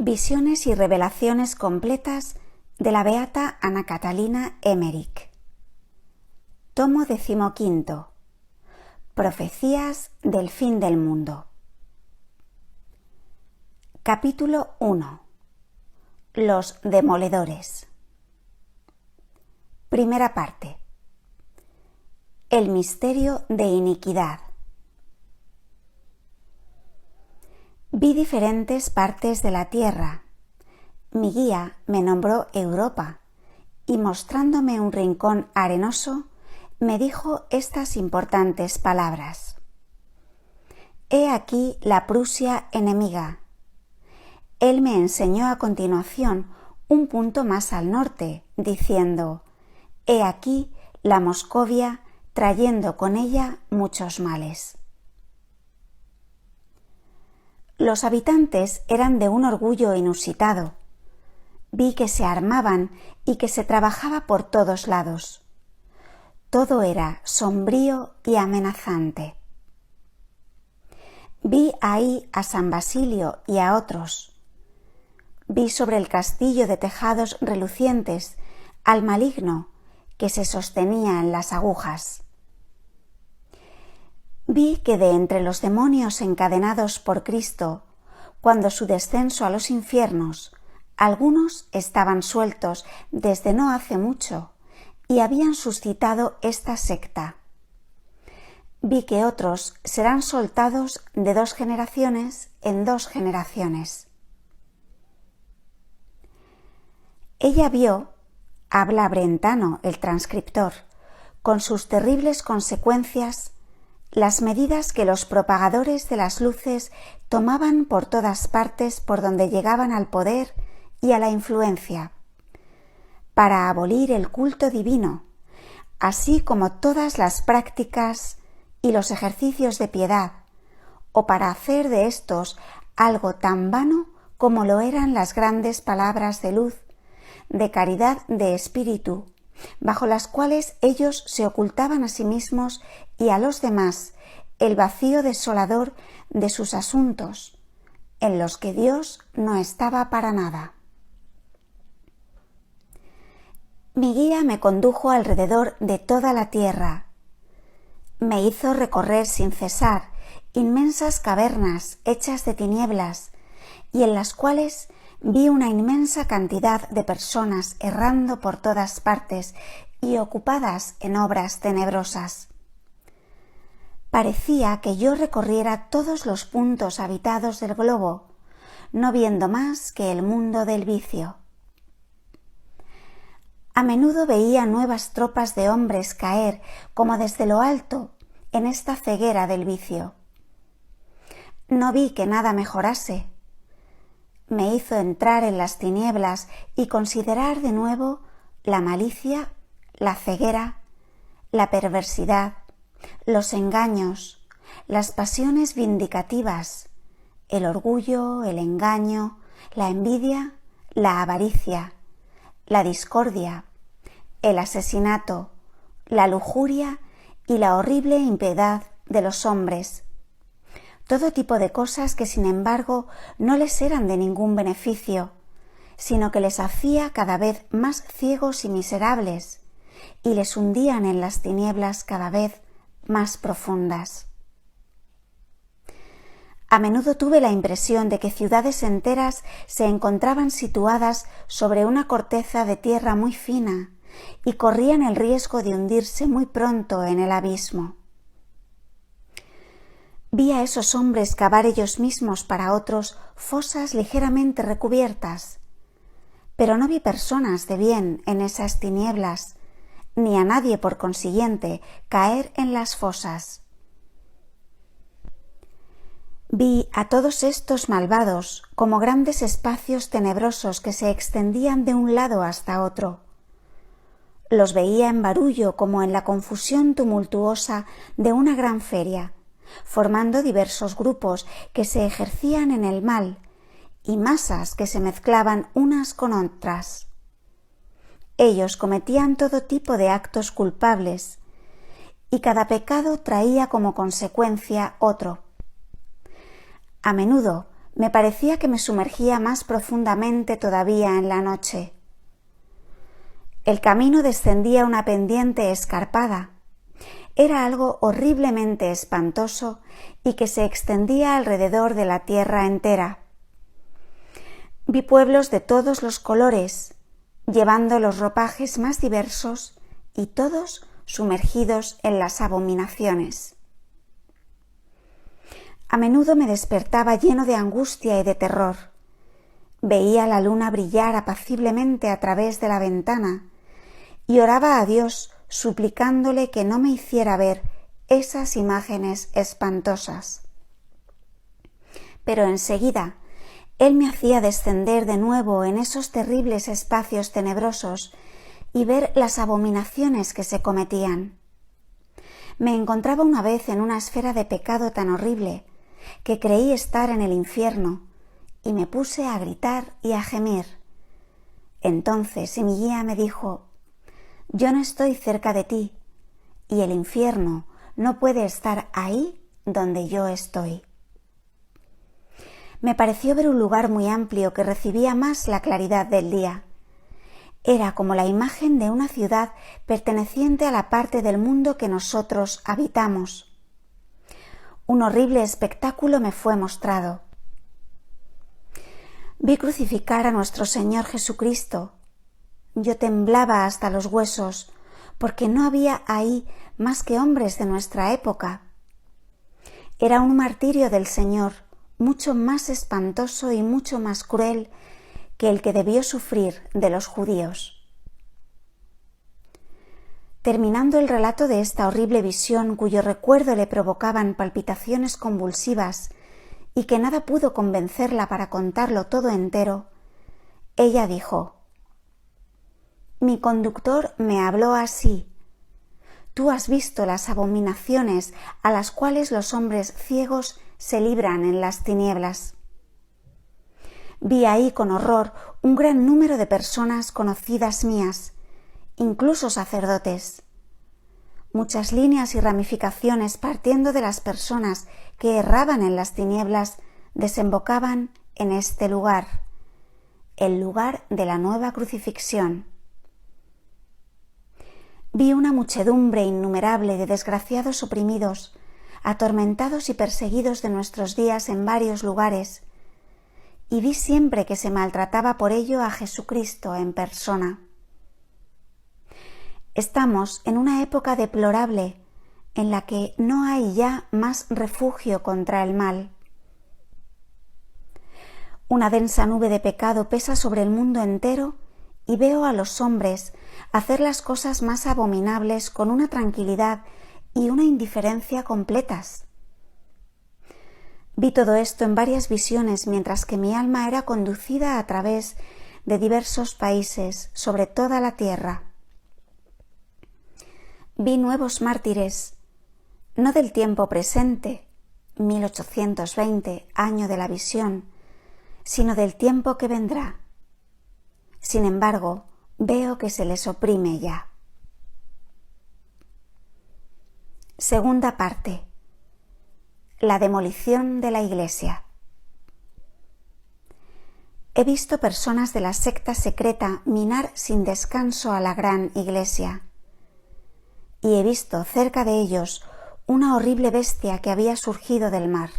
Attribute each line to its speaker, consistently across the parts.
Speaker 1: Visiones y revelaciones completas de la beata Ana Catalina Emmerich. Tomo 15. Profecías del fin del mundo. Capítulo 1. Los demoledores. Primera parte. El misterio de iniquidad. Vi diferentes partes de la tierra. Mi guía me nombró Europa y mostrándome un rincón arenoso, me dijo estas importantes palabras. He aquí la Prusia enemiga. Él me enseñó a continuación un punto más al norte, diciendo, he aquí la Moscovia trayendo con ella muchos males. Los habitantes eran de un orgullo inusitado. Vi que se armaban y que se trabajaba por todos lados. Todo era sombrío y amenazante. Vi ahí a San Basilio y a otros. Vi sobre el castillo de tejados relucientes al maligno que se sostenía en las agujas. Vi que de entre los demonios encadenados por Cristo, cuando su descenso a los infiernos, algunos estaban sueltos desde no hace mucho y habían suscitado esta secta. Vi que otros serán soltados de 2 generaciones en 2 generaciones. Ella vio, habla Brentano, el transcriptor, con sus terribles consecuencias, las medidas que los propagadores de las luces tomaban por todas partes por donde llegaban al poder y a la influencia, para abolir el culto divino, así como todas las prácticas y los ejercicios de piedad, o para hacer de estos algo tan vano como lo eran las grandes palabras de luz, de caridad de espíritu, bajo las cuales ellos se ocultaban a sí mismos y a los demás el vacío desolador de sus asuntos, en los que Dios no estaba para nada. Mi guía me condujo alrededor de toda la tierra. Me hizo recorrer sin cesar inmensas cavernas hechas de tinieblas y en las cuales vi una inmensa cantidad de personas errando por todas partes y ocupadas en obras tenebrosas. Parecía que yo recorriera todos los puntos habitados del globo, no viendo más que el mundo del vicio. A menudo veía nuevas tropas de hombres caer como desde lo alto en esta ceguera del vicio. No vi que nada mejorase. Me hizo entrar en las tinieblas y considerar de nuevo la malicia, la ceguera, la perversidad, los engaños, las pasiones vindicativas, el orgullo, el engaño, la envidia, la avaricia, la discordia, el asesinato, la lujuria y la horrible impiedad de los hombres. Todo tipo de cosas que, sin embargo, no les eran de ningún beneficio, sino que les hacía cada vez más ciegos y miserables, y les hundían en las tinieblas cada vez más profundas. A menudo tuve la impresión de que ciudades enteras se encontraban situadas sobre una corteza de tierra muy fina y corrían el riesgo de hundirse muy pronto en el abismo. Vi a esos hombres cavar ellos mismos para otros fosas ligeramente recubiertas, pero no vi personas de bien en esas tinieblas, ni a nadie por consiguiente caer en las fosas. Vi a todos estos malvados como grandes espacios tenebrosos que se extendían de un lado hasta otro. Los veía en barullo como en la confusión tumultuosa de una gran feria, formando diversos grupos que se ejercían en el mal y masas que se mezclaban unas con otras. Ellos cometían todo tipo de actos culpables y cada pecado traía como consecuencia otro. A menudo Me parecía que me sumergía más profundamente todavía en la noche. El camino descendía una pendiente escarpada. Era algo horriblemente espantoso y que se extendía alrededor de la tierra entera. Vi pueblos de todos los colores, llevando los ropajes más diversos y todos sumergidos en las abominaciones. A menudo me despertaba lleno de angustia y de terror. Veía la luna brillar apaciblemente a través de la ventana y oraba a Dios suplicándole que no me hiciera ver esas imágenes espantosas. Pero enseguida Él me hacía descender de nuevo en esos terribles espacios tenebrosos y ver las abominaciones que se cometían. Me encontraba una vez en una esfera de pecado tan horrible que creí estar en el infierno y me puse a gritar y a gemir. Entonces mi guía me dijo: «Yo no estoy cerca de ti y el infierno no puede estar ahí donde yo estoy». Me pareció ver un lugar muy amplio que recibía más la claridad del día. Era como la imagen de una ciudad perteneciente a la parte del mundo que nosotros habitamos. Un horrible espectáculo me fue mostrado. Vi crucificar a nuestro Señor Jesucristo. Yo temblaba hasta los huesos, porque no había ahí más que hombres de nuestra época. Era un martirio del Señor, mucho más espantoso y mucho más cruel que el que debió sufrir de los judíos. Terminando el relato de esta horrible visión, cuyo recuerdo le provocaban palpitaciones convulsivas y que nada pudo convencerla para contarlo todo entero, ella dijo: «Mi conductor me habló así. Tú has visto las abominaciones a las cuales los hombres ciegos se libran en las tinieblas. Vi ahí con horror un gran número de personas conocidas mías, incluso sacerdotes. Muchas líneas y ramificaciones partiendo de las personas que erraban en las tinieblas desembocaban en este lugar, el lugar de la nueva crucifixión. Vi una muchedumbre innumerable de desgraciados oprimidos, atormentados y perseguidos de nuestros días en varios lugares, y vi siempre que se maltrataba por ello a Jesucristo en persona. Estamos en una época deplorable en la que no hay ya más refugio contra el mal. Una densa nube de pecado pesa sobre el mundo entero y veo a los hombres hacer las cosas más abominables con una tranquilidad y una indiferencia completas. Vi todo esto en varias visiones mientras que mi alma era conducida a través de diversos países sobre toda la tierra. Vi nuevos mártires, no del tiempo presente, 1820, año de la visión, sino del tiempo que vendrá. Sin embargo, veo que se les oprime ya. Segunda parte. La demolición de la Iglesia. He visto personas de la secta secreta minar sin descanso a la gran Iglesia. Y he visto cerca de ellos una horrible bestia que había surgido del mar.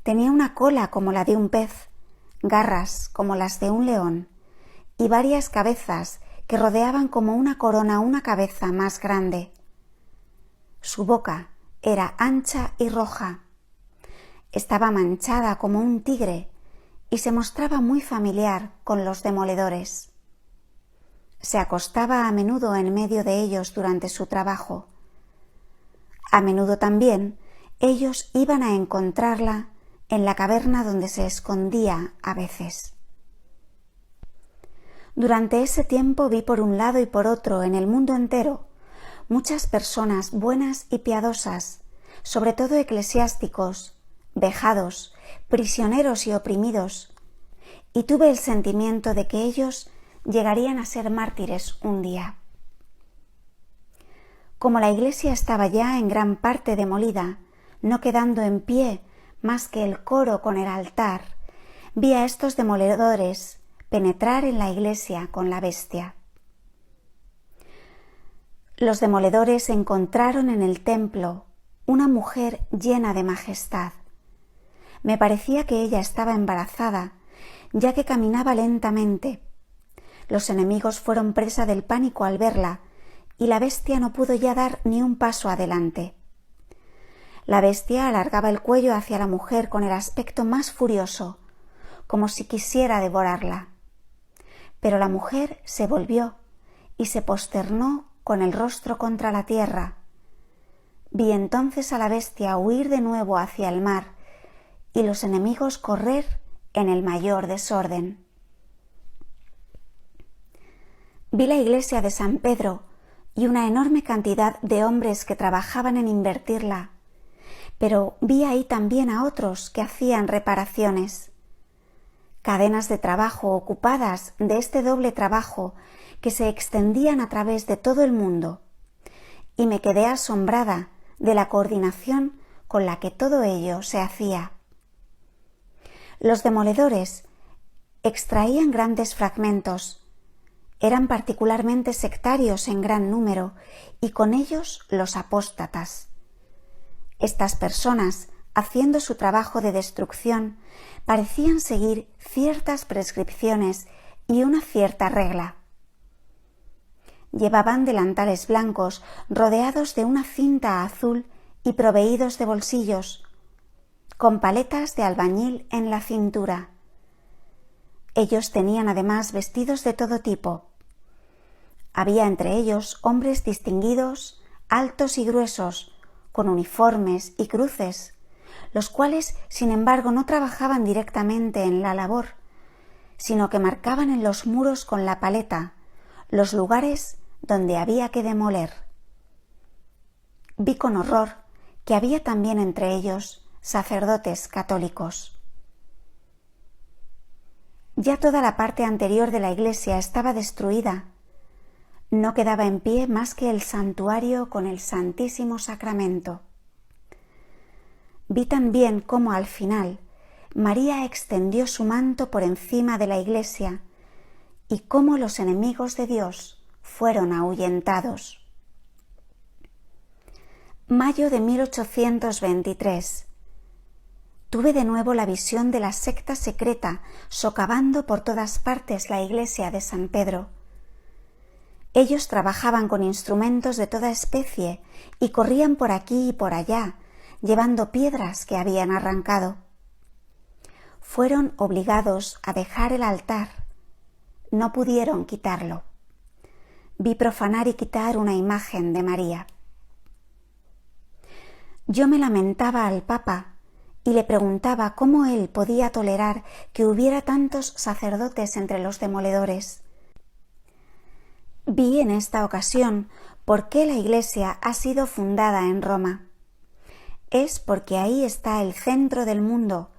Speaker 1: Tenía una cola como la de un pez, garras como las de un león y varias cabezas que rodeaban como una corona una cabeza más grande. Su boca era ancha y roja. Estaba manchada como un tigre y se mostraba muy familiar con los demoledores. Se acostaba a menudo en medio de ellos durante su trabajo. A menudo también ellos iban a encontrarla en la caverna donde se escondía a veces. Durante ese tiempo vi por un lado y por otro en el mundo entero muchas personas buenas y piadosas, sobre todo eclesiásticos, vejados, prisioneros y oprimidos, y tuve el sentimiento de que ellos llegarían a ser mártires un día. Como la Iglesia estaba ya en gran parte demolida, no quedando en pie más que el coro con el altar, vi a estos demoledores penetrar en la iglesia con la bestia. Los demoledores encontraron en el templo una mujer llena de majestad. Me parecía que ella estaba embarazada, ya que caminaba lentamente. Los enemigos fueron presa del pánico al verla, y la bestia no pudo ya dar ni un paso adelante. La bestia alargaba el cuello hacia la mujer con el aspecto más furioso, como si quisiera devorarla. Pero la mujer se volvió y se posternó con el rostro contra la tierra. Vi entonces a la bestia huir de nuevo hacia el mar y los enemigos correr en el mayor desorden. Vi la iglesia de San Pedro y una enorme cantidad de hombres que trabajaban en invertirla, pero vi ahí también a otros que hacían reparaciones. Cadenas de trabajo ocupadas de este doble trabajo que se extendían a través de todo el mundo, y me quedé asombrada de la coordinación con la que todo ello se hacía. Los demoledores extraían grandes fragmentos, eran particularmente sectarios en gran número, y con ellos los apóstatas. Estas personas, haciendo su trabajo de destrucción, parecían seguir ciertas prescripciones y una cierta regla. Llevaban delantales blancos rodeados de una cinta azul y proveídos de bolsillos, con paletas de albañil en la cintura. Ellos tenían además vestidos de todo tipo. Había entre ellos hombres distinguidos, altos y gruesos, con uniformes y cruces, los cuales, sin embargo, no trabajaban directamente en la labor, sino que marcaban en los muros con la paleta los lugares donde había que demoler. Vi con horror que había también entre ellos sacerdotes católicos. Ya toda la parte anterior de la iglesia estaba destruida. No quedaba en pie más que el santuario con el Santísimo Sacramento. Vi también cómo al final María extendió su manto por encima de la iglesia y cómo los enemigos de Dios fueron ahuyentados. Mayo de 1823. Tuve de nuevo la visión de la secta secreta socavando por todas partes la iglesia de San Pedro. Ellos trabajaban con instrumentos de toda especie y corrían por aquí y por allá, llevando piedras que habían arrancado. Fueron obligados a dejar el altar. No pudieron quitarlo. Vi profanar y quitar una imagen de María. Yo me lamentaba al Papa y le preguntaba cómo él podía tolerar que hubiera tantos sacerdotes entre los demoledores. Vi en esta ocasión por qué la Iglesia ha sido fundada en Roma. Es porque ahí está el centro del mundo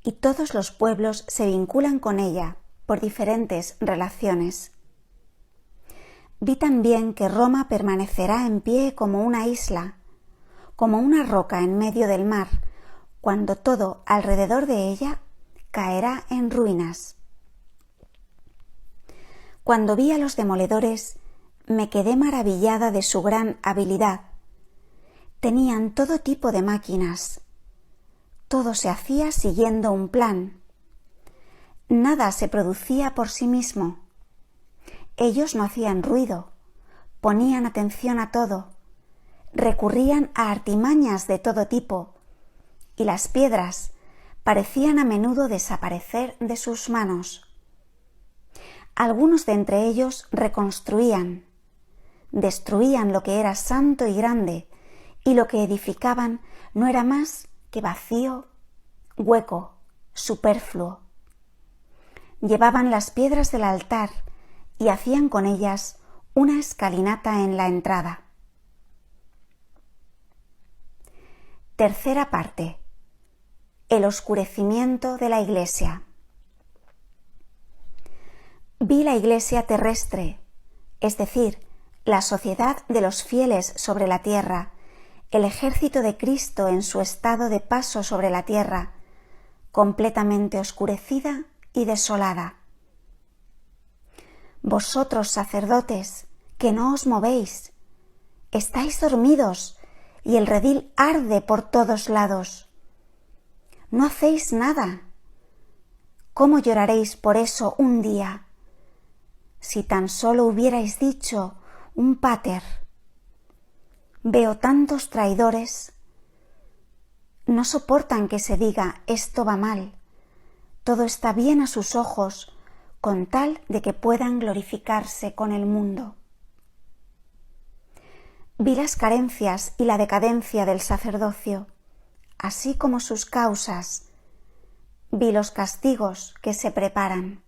Speaker 1: y todos los pueblos se vinculan con ella por diferentes relaciones. Vi también que Roma permanecerá en pie como una isla, como una roca en medio del mar, cuando todo alrededor de ella caerá en ruinas. Cuando vi a los demoledores, me quedé maravillada de su gran habilidad. Tenían todo tipo de máquinas. Todo se hacía siguiendo un plan. Nada se producía por sí mismo. Ellos no hacían ruido, ponían atención a todo, recurrían a artimañas de todo tipo, y las piedras parecían a menudo desaparecer de sus manos. Algunos de entre ellos reconstruían, destruían lo que era santo y grande, y lo que edificaban no era más que vacío, hueco, superfluo. Llevaban las piedras del altar y hacían con ellas una escalinata en la entrada. Tercera parte. El oscurecimiento de la Iglesia. Vi la Iglesia terrestre, es decir, la sociedad de los fieles sobre la tierra, el ejército de Cristo en su estado de paso sobre la tierra, completamente oscurecida y desolada. Vosotros, sacerdotes, que no os movéis, estáis dormidos y el redil arde por todos lados. No hacéis nada. ¿Cómo lloraréis por eso un día? Si tan solo hubierais dicho un pater. Veo tantos traidores. No soportan que se diga esto va mal. Todo está bien a sus ojos, con tal de que puedan glorificarse con el mundo. Vi las carencias y la decadencia del sacerdocio, así como sus causas. Vi los castigos que se preparan.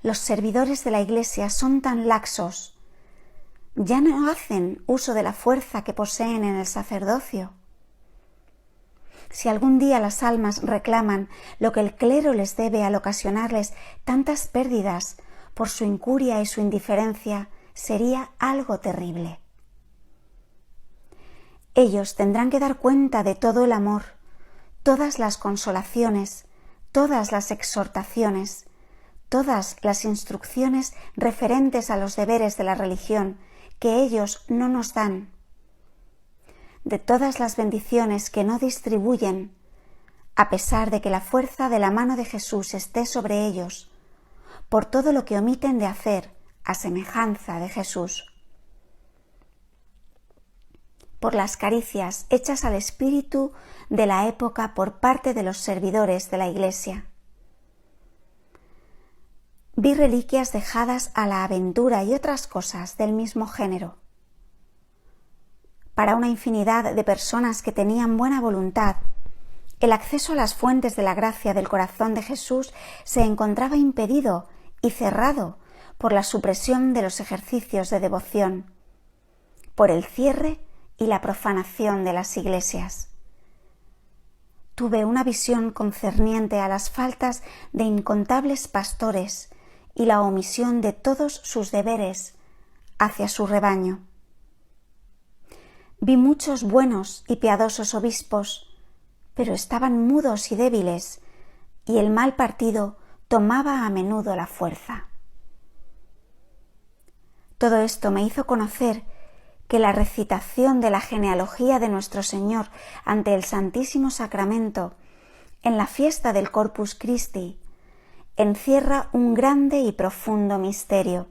Speaker 1: Los servidores de la Iglesia son tan laxos. Ya no hacen uso de la fuerza que poseen en el sacerdocio. Si algún día las almas reclaman lo que el clero les debe al ocasionarles tantas pérdidas por su incuria y su indiferencia, sería algo terrible. Ellos tendrán que dar cuenta de todo el amor, todas las consolaciones, todas las exhortaciones, todas las instrucciones referentes a los deberes de la religión que ellos no nos dan, de todas las bendiciones que no distribuyen, a pesar de que la fuerza de la mano de Jesús esté sobre ellos, por todo lo que omiten de hacer a semejanza de Jesús, por las caricias hechas al espíritu de la época por parte de los servidores de la Iglesia. Vi reliquias dejadas a la aventura y otras cosas del mismo género. Para una infinidad de personas que tenían buena voluntad, el acceso a las fuentes de la gracia del corazón de Jesús se encontraba impedido y cerrado por la supresión de los ejercicios de devoción, por el cierre y la profanación de las iglesias. Tuve una visión concerniente a las faltas de incontables pastores y la omisión de todos sus deberes hacia su rebaño. Vi muchos buenos y piadosos obispos, pero estaban mudos y débiles, y el mal partido tomaba a menudo la fuerza. Todo esto me hizo conocer que la recitación de la genealogía de nuestro Señor ante el Santísimo Sacramento en la fiesta del Corpus Christi encierra un grande y profundo misterio.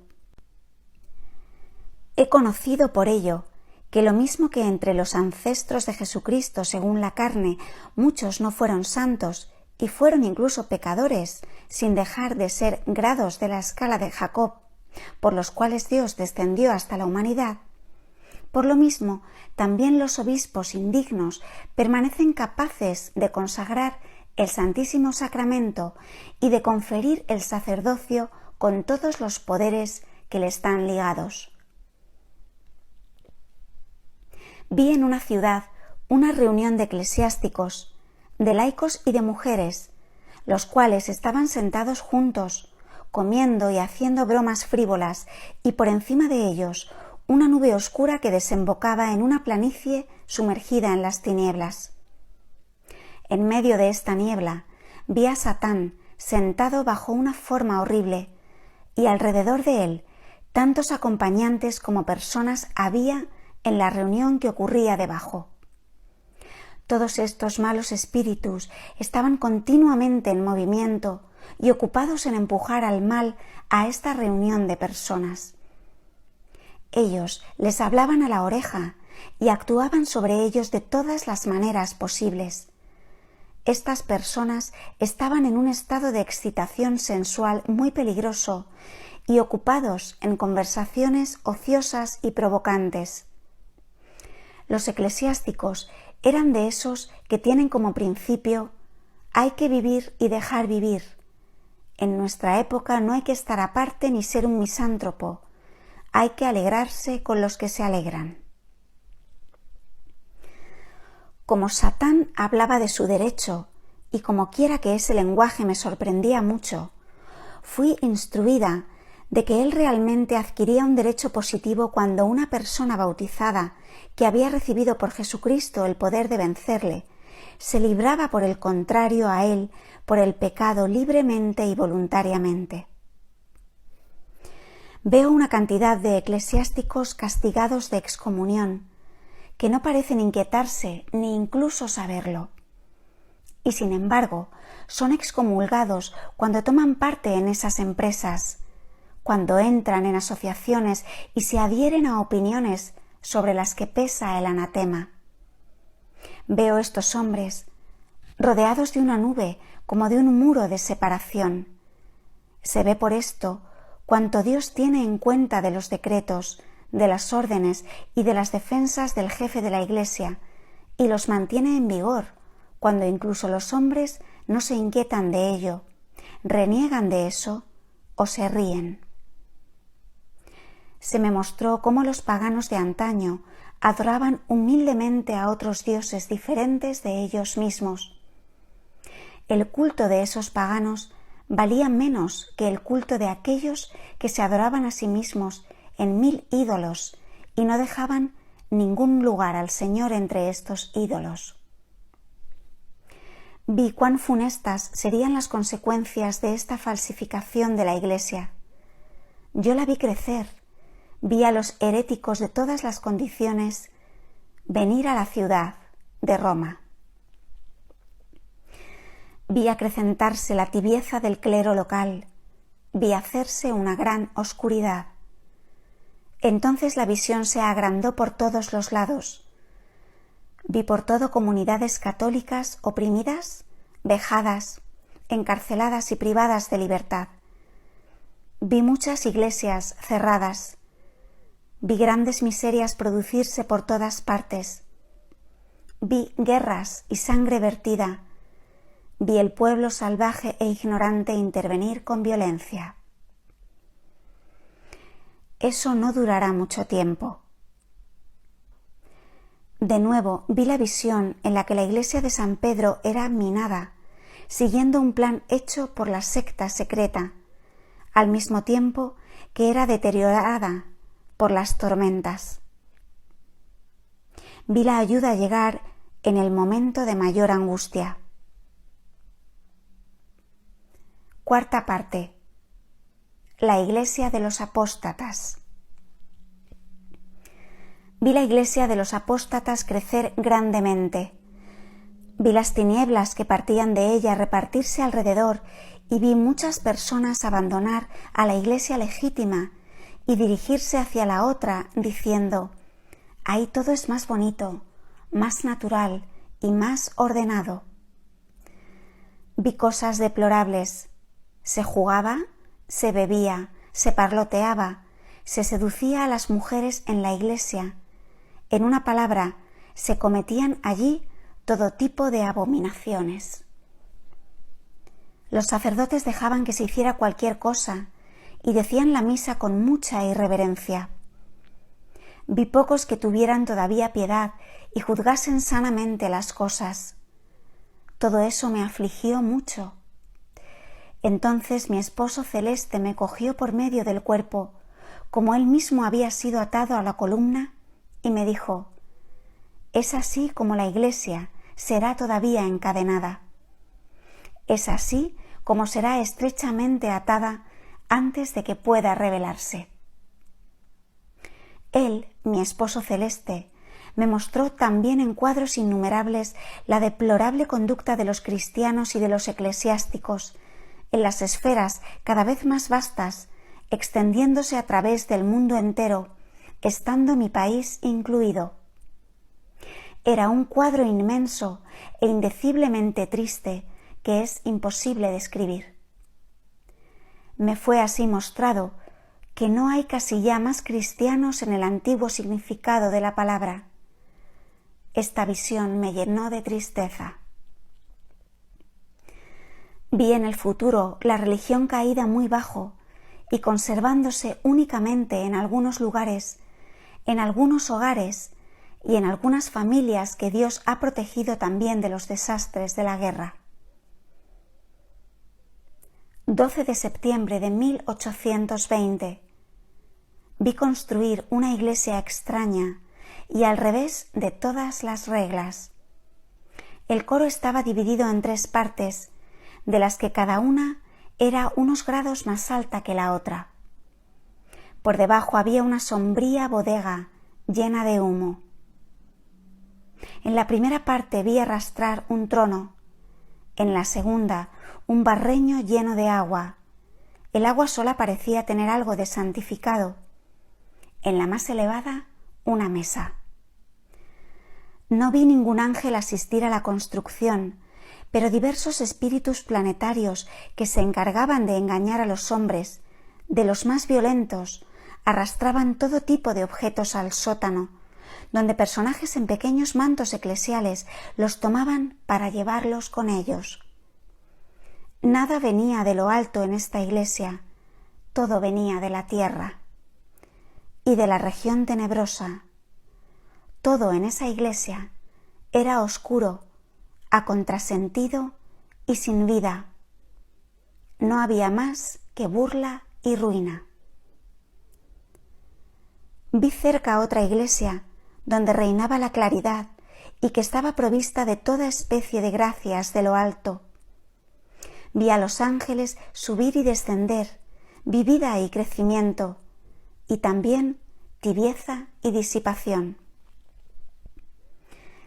Speaker 1: He conocido por ello que lo mismo que entre los ancestros de Jesucristo según la carne muchos no fueron santos y fueron incluso pecadores sin dejar de ser grados de la escala de Jacob, por los cuales Dios descendió hasta la humanidad, por lo mismo también los obispos indignos permanecen capaces de consagrar el Santísimo Sacramento y de conferir el sacerdocio con todos los poderes que le están ligados. Vi en una ciudad una reunión de eclesiásticos, de laicos y de mujeres, los cuales estaban sentados juntos, comiendo y haciendo bromas frívolas, y por encima de ellos una nube oscura que desembocaba en una planicie sumergida en las tinieblas. En medio de esta niebla vi a Satán sentado bajo una forma horrible, y alrededor de él tantos acompañantes como personas había en la reunión que ocurría debajo. Todos estos malos espíritus estaban continuamente en movimiento y ocupados en empujar al mal a esta reunión de personas. Ellos les hablaban a la oreja y actuaban sobre ellos de todas las maneras posibles. Estas personas estaban en un estado de excitación sensual muy peligroso y ocupados en conversaciones ociosas y provocantes. Los eclesiásticos eran de esos que tienen como principio «hay que vivir y dejar vivir». En nuestra época no hay que estar aparte ni ser un misántropo. Hay que alegrarse con los que se alegran. Como Satán hablaba de su derecho, y como quiera que ese lenguaje me sorprendía mucho, fui instruida de que él realmente adquiría un derecho positivo cuando una persona bautizada que había recibido por Jesucristo el poder de vencerle, se libraba por el contrario a él por el pecado libremente y voluntariamente. Veo una cantidad de eclesiásticos castigados de excomunión, que no parecen inquietarse ni incluso saberlo. Y sin embargo, son excomulgados cuando toman parte en esas empresas, cuando entran en asociaciones y se adhieren a opiniones sobre las que pesa el anatema. Veo estos hombres rodeados de una nube como de un muro de separación. Se ve por esto cuanto Dios tiene en cuenta de los decretos, de las órdenes y de las defensas del jefe de la Iglesia, y los mantiene en vigor, cuando incluso los hombres no se inquietan de ello, reniegan de eso o se ríen. Se me mostró cómo los paganos de antaño adoraban humildemente a otros dioses diferentes de ellos mismos. El culto de esos paganos valía menos que el culto de aquellos que se adoraban a sí mismos en 1000 ídolos y no dejaban ningún lugar al Señor entre estos ídolos. Vi cuán funestas serían las consecuencias de esta falsificación de la Iglesia. Yo la vi crecer, vi a los heréticos de todas las condiciones venir a la ciudad de Roma. Vi acrecentarse la tibieza del clero local, vi hacerse una gran oscuridad. Entonces la visión se agrandó por todos los lados. Vi por todo comunidades católicas oprimidas, vejadas, encarceladas y privadas de libertad. Vi muchas iglesias cerradas. Vi grandes miserias producirse por todas partes. Vi guerras y sangre vertida. Vi el pueblo salvaje e ignorante intervenir con violencia. Eso no durará mucho tiempo. De nuevo vi la visión en la que la iglesia de San Pedro era minada, siguiendo un plan hecho por la secta secreta, al mismo tiempo que era deteriorada por las tormentas. Vi la ayuda llegar en el momento de mayor angustia. Cuarta parte. La iglesia de los apóstatas. Vi la iglesia de los apóstatas crecer grandemente. Vi las tinieblas que partían de ella repartirse alrededor y vi muchas personas abandonar a la iglesia legítima y dirigirse hacia la otra diciendo: ahí todo es más bonito, más natural y más ordenado. Vi cosas deplorables. Se jugaba, se bebía, se parloteaba, se seducía a las mujeres en la iglesia. En una palabra, se cometían allí todo tipo de abominaciones. Los sacerdotes dejaban que se hiciera cualquier cosa y decían la misa con mucha irreverencia. Vi pocos que tuvieran todavía piedad y juzgasen sanamente las cosas. Todo eso me afligió mucho. Entonces mi esposo celeste me cogió por medio del cuerpo, como él mismo había sido atado a la columna, y me dijo: es así como la iglesia será todavía encadenada. Es así como será estrechamente atada antes de que pueda revelarse. Él, mi esposo celeste, me mostró también en cuadros innumerables la deplorable conducta de los cristianos y de los eclesiásticos, en las esferas cada vez más vastas, extendiéndose a través del mundo entero, estando mi país incluido. Era un cuadro inmenso e indeciblemente triste que es imposible describir. Me fue así mostrado que no hay casi ya más cristianos en el antiguo significado de la palabra. Esta visión me llenó de tristeza. Vi en el futuro la religión caída muy bajo y conservándose únicamente en algunos lugares, en algunos hogares y en algunas familias que Dios ha protegido también de los desastres de la guerra. 12 de septiembre de 1820. Vi construir una iglesia extraña y al revés de todas las reglas. El coro estaba dividido en 3 partes, de las que cada una era unos grados más alta que la otra. Por debajo había una sombría bodega llena de humo. En la primera parte vi arrastrar un trono, en la segunda un barreño lleno de agua. El agua sola parecía tener algo de santificado. En la más elevada, una mesa. No vi ningún ángel asistir a la construcción, pero diversos espíritus planetarios que se encargaban de engañar a los hombres, de los más violentos, arrastraban todo tipo de objetos al sótano, donde personajes en pequeños mantos eclesiales los tomaban para llevarlos con ellos. Nada venía de lo alto en esta iglesia, todo venía de la tierra y de la región tenebrosa. Todo en esa iglesia era oscuro, a contrasentido y sin vida. No había más que burla y ruina. Vi cerca otra iglesia donde reinaba la claridad y que estaba provista de toda especie de gracias de lo alto. Vi a los ángeles subir y descender, vi vida y crecimiento, y también tibieza y disipación.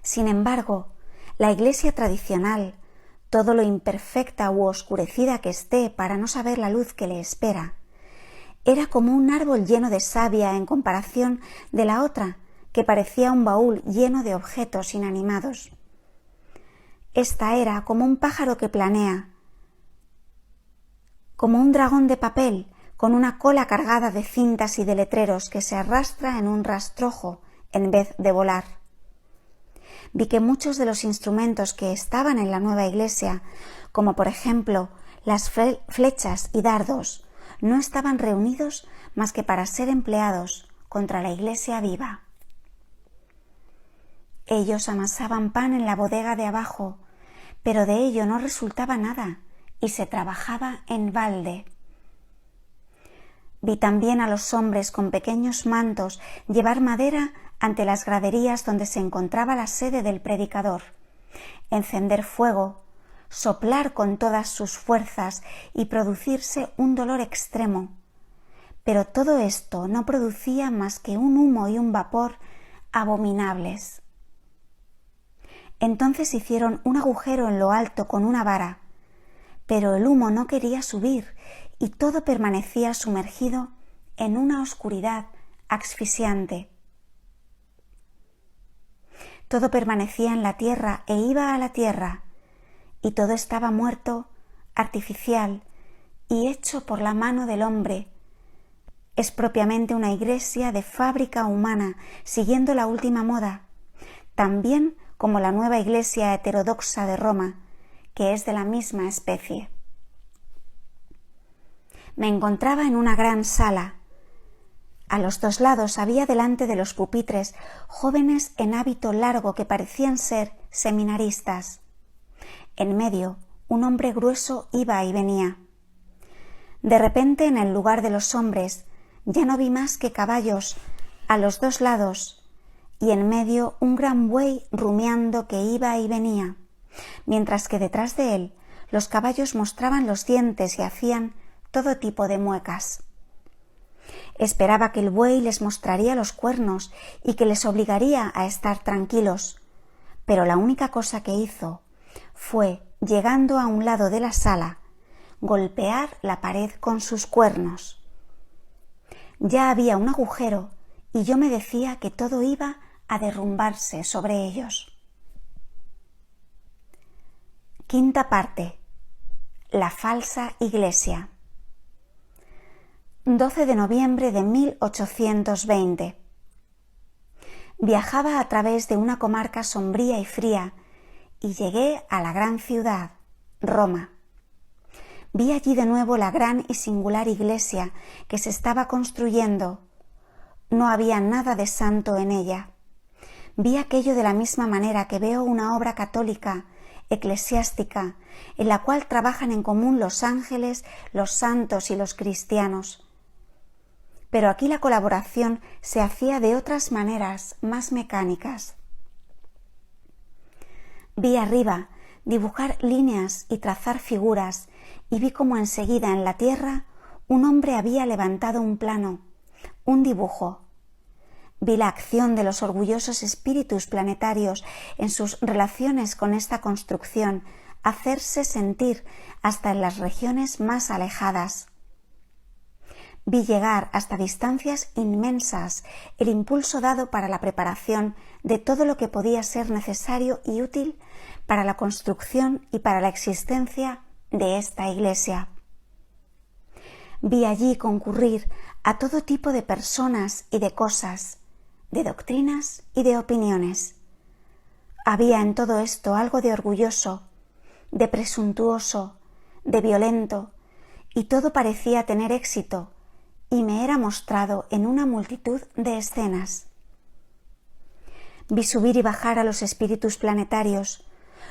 Speaker 1: Sin embargo, la iglesia tradicional, todo lo imperfecta u oscurecida que esté para no saber la luz que le espera, era como un árbol lleno de savia en comparación de la otra, que parecía un baúl lleno de objetos inanimados. Esta era como un pájaro que planea, como un dragón de papel con una cola cargada de cintas y de letreros que se arrastra en un rastrojo en vez de volar. Vi que muchos de los instrumentos que estaban en la nueva iglesia, como por ejemplo las flechas y dardos, no estaban reunidos más que para ser empleados contra la iglesia viva. Ellos amasaban pan en la bodega de abajo, pero de ello no resultaba nada y se trabajaba en balde. Vi también a los hombres con pequeños mantos llevar madera ante las graderías donde se encontraba la sede del predicador, encender fuego, soplar con todas sus fuerzas y producirse un dolor extremo. Pero todo esto no producía más que un humo y un vapor abominables. Entonces hicieron un agujero en lo alto con una vara, pero el humo no quería subir y todo permanecía sumergido en una oscuridad asfixiante. Todo permanecía en la tierra e iba a la tierra, y todo estaba muerto, artificial y hecho por la mano del hombre. Es propiamente una iglesia de fábrica humana, siguiendo la última moda, también como la nueva iglesia heterodoxa de Roma, que es de la misma especie. Me encontraba en una gran sala. A los 2 lados había delante de los pupitres jóvenes en hábito largo que parecían ser seminaristas. En medio, un hombre grueso iba y venía. De repente, en el lugar de los hombres, ya no vi más que caballos a los 2 lados y en medio un gran buey rumiando que iba y venía, mientras que detrás de él los caballos mostraban los dientes y hacían todo tipo de muecas. Esperaba que el buey les mostraría los cuernos y que les obligaría a estar tranquilos, pero la única cosa que hizo fue, llegando a un lado de la sala, golpear la pared con sus cuernos. Ya había un agujero y yo me decía que todo iba a derrumbarse sobre ellos. Quinta parte. La falsa iglesia. 12 de noviembre de 1820. Viajaba a través de una comarca sombría y fría y llegué a la gran ciudad, Roma. Vi allí de nuevo la gran y singular iglesia que se estaba construyendo. No había nada de santo en ella. Vi aquello de la misma manera que veo una obra católica eclesiástica, en la cual trabajan en común los ángeles, los santos y los cristianos. Pero aquí la colaboración se hacía de otras maneras más mecánicas. Vi arriba dibujar líneas y trazar figuras, y vi cómo enseguida en la tierra un hombre había levantado un plano, un dibujo. Vi la acción de los orgullosos espíritus planetarios en sus relaciones con esta construcción hacerse sentir hasta en las regiones más alejadas. Vi llegar hasta distancias inmensas el impulso dado para la preparación de todo lo que podía ser necesario y útil para la construcción y para la existencia de esta iglesia. Vi allí concurrir a todo tipo de personas y de cosas, de doctrinas y de opiniones. Había en todo esto algo de orgulloso, de presuntuoso, de violento, y todo parecía tener éxito, y me era mostrado en una multitud de escenas. Vi subir y bajar a los espíritus planetarios,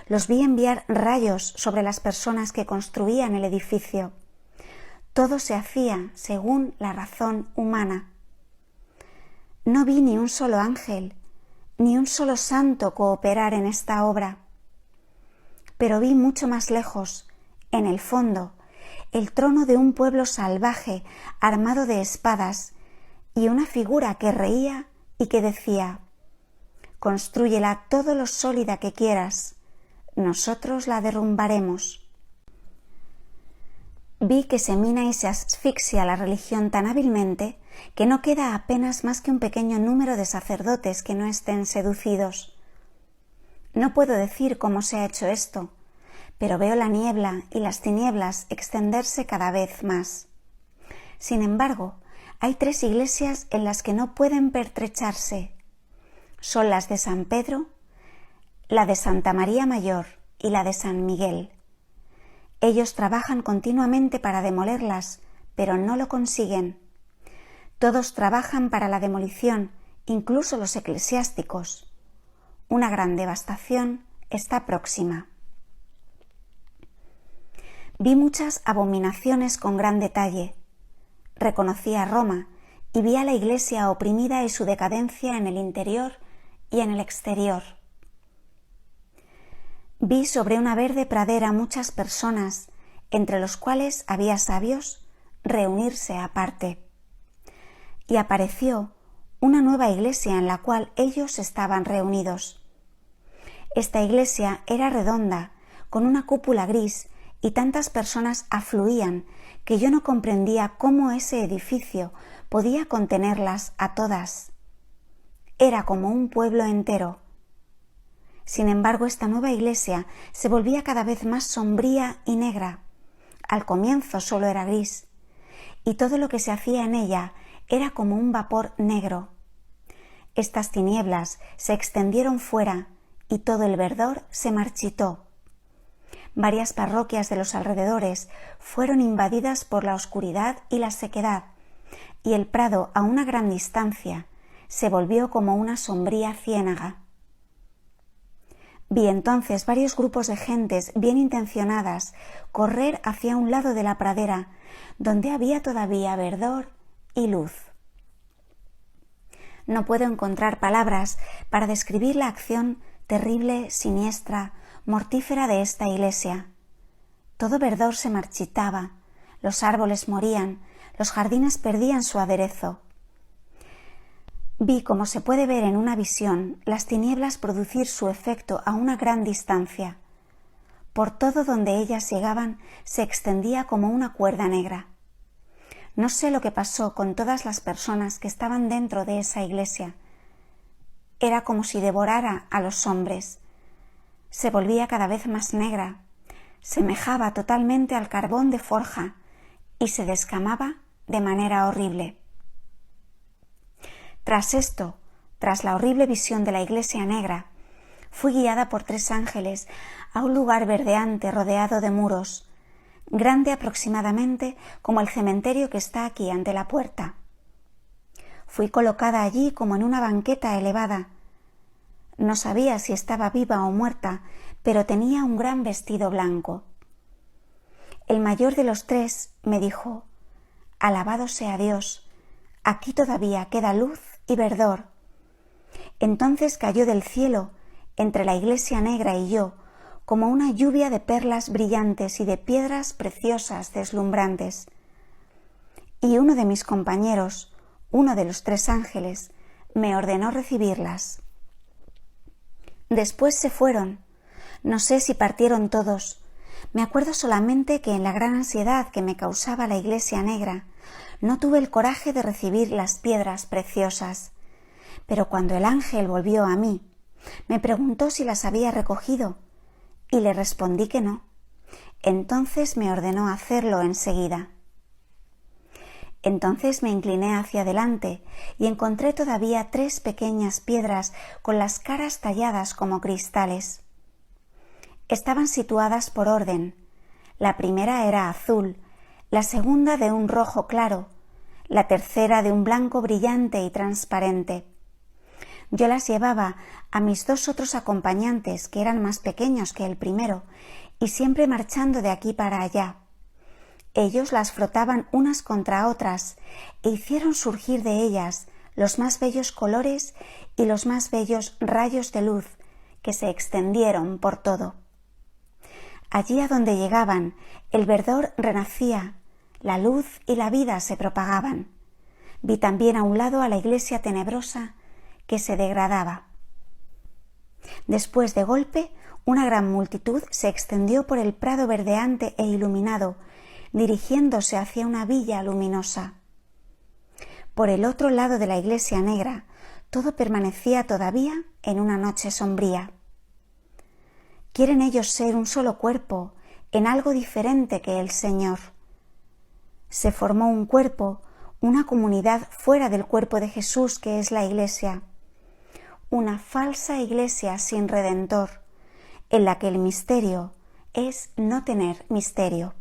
Speaker 1: los vi enviar rayos sobre las personas que construían el edificio. Todo se hacía según la razón humana. No vi ni un solo ángel, ni un solo santo cooperar en esta obra. Pero vi mucho más lejos, en el fondo, el trono de un pueblo salvaje armado de espadas y una figura que reía y que decía: «Constrúyela todo lo sólida que quieras, nosotros la derrumbaremos». Vi que se mina y se asfixia la religión tan hábilmente que no queda apenas más que un pequeño número de sacerdotes que no estén seducidos. No puedo decir cómo se ha hecho esto, pero veo la niebla y las tinieblas extenderse cada vez más. Sin embargo, hay 3 iglesias en las que no pueden pertrecharse. Son las de San Pedro, la de Santa María Mayor y la de San Miguel. Ellos trabajan continuamente para demolerlas, pero no lo consiguen. Todos trabajan para la demolición, incluso los eclesiásticos. Una gran devastación está próxima. Vi muchas abominaciones con gran detalle. Reconocí a Roma y vi a la Iglesia oprimida y su decadencia en el interior y en el exterior. Vi sobre una verde pradera muchas personas, entre los cuales había sabios, reunirse aparte. Y apareció una nueva iglesia en la cual ellos estaban reunidos. Esta iglesia era redonda, con una cúpula gris, y tantas personas afluían que yo no comprendía cómo ese edificio podía contenerlas a todas. Era como un pueblo entero. Sin embargo, esta nueva iglesia se volvía cada vez más sombría y negra. Al comienzo solo era gris, y todo lo que se hacía en ella era como un vapor negro. Estas tinieblas se extendieron fuera y todo el verdor se marchitó. Varias parroquias de los alrededores fueron invadidas por la oscuridad y la sequedad, y el prado a una gran distancia se volvió como una sombría ciénaga. Vi entonces varios grupos de gentes bien intencionadas correr hacia un lado de la pradera, donde había todavía verdor y luz. No puedo encontrar palabras para describir la acción terrible, siniestra, mortífera de esta iglesia. Todo verdor se marchitaba, los árboles morían, los jardines perdían su aderezo. Vi, como se puede ver en una visión, las tinieblas producir su efecto a una gran distancia. Por todo donde ellas llegaban se extendía como una cuerda negra. No sé lo que pasó con todas las personas que estaban dentro de esa iglesia. Era como si devorara a los hombres. Se volvía cada vez más negra, semejaba totalmente al carbón de forja y se descamaba de manera horrible. Tras esto, tras la horrible visión de la iglesia negra, fui guiada por 3 ángeles a un lugar verdeante rodeado de muros, grande aproximadamente como el cementerio que está aquí ante la puerta. Fui colocada allí como en una banqueta elevada. No sabía si estaba viva o muerta, pero tenía un gran vestido blanco. El mayor de los tres me dijo: «Alabado sea Dios, aquí todavía queda luz y verdor». Entonces cayó del cielo, entre la iglesia negra y yo, como una lluvia de perlas brillantes y de piedras preciosas deslumbrantes. Y uno de mis compañeros, uno de los tres ángeles, me ordenó recibirlas. Después se fueron. No sé si partieron todos. Me acuerdo solamente que en la gran ansiedad que me causaba la iglesia negra, no tuve el coraje de recibir las piedras preciosas. Pero cuando el ángel volvió a mí, me preguntó si las había recogido, y le respondí que no. Entonces me ordenó hacerlo enseguida. Entonces me incliné hacia adelante y encontré todavía 3 pequeñas piedras con las caras talladas como cristales. Estaban situadas por orden. La primera era azul, la segunda de un rojo claro, la tercera de un blanco brillante y transparente. Yo las llevaba a mis 2 otros acompañantes, que eran más pequeños que el primero, y siempre marchando de aquí para allá. Ellos las frotaban unas contra otras e hicieron surgir de ellas los más bellos colores y los más bellos rayos de luz que se extendieron por todo. Allí a donde llegaban, el verdor renacía, la luz y la vida se propagaban. Vi también a un lado a la iglesia tenebrosa que se degradaba. Después de golpe, una gran multitud se extendió por el prado verdeante e iluminado, dirigiéndose hacia una villa luminosa. Por el otro lado de la iglesia negra, todo permanecía todavía en una noche sombría. Quieren ellos ser un solo cuerpo, en algo diferente que el Señor. Se formó un cuerpo, una comunidad fuera del cuerpo de Jesús que es la iglesia. Una falsa iglesia sin redentor, en la que el misterio es no tener misterio.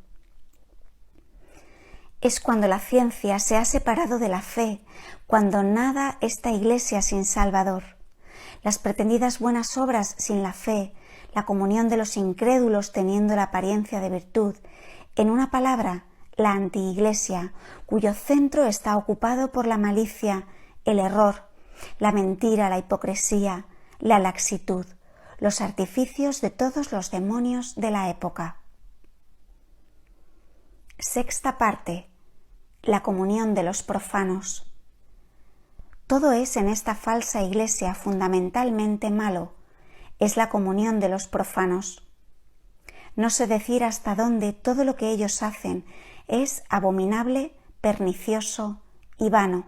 Speaker 1: Es cuando la ciencia se ha separado de la fe, cuando nada esta iglesia sin Salvador. Las pretendidas buenas obras sin la fe, la comunión de los incrédulos teniendo la apariencia de virtud, en una palabra, la antiiglesia, cuyo centro está ocupado por la malicia, el error, la mentira, la hipocresía, la laxitud, los artificios de todos los demonios de la época. Sexta parte. La comunión de los profanos. Todo es en esta falsa iglesia fundamentalmente malo. Es la comunión de los profanos. No sé decir hasta dónde todo lo que ellos hacen es abominable, pernicioso y vano.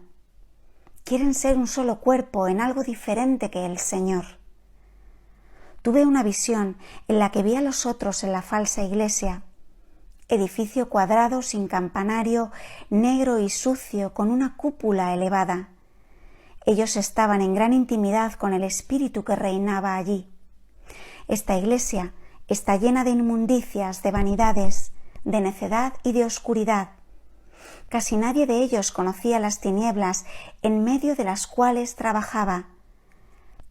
Speaker 1: Quieren ser un solo cuerpo en algo diferente que el Señor. Tuve una visión en la que vi a los otros en la falsa iglesia, edificio cuadrado sin campanario, negro y sucio, con una cúpula elevada. Ellos estaban en gran intimidad con el espíritu que reinaba allí. Esta iglesia está llena de inmundicias, de vanidades, de necedad y de oscuridad. Casi nadie de ellos conocía las tinieblas en medio de las cuales trabajaba.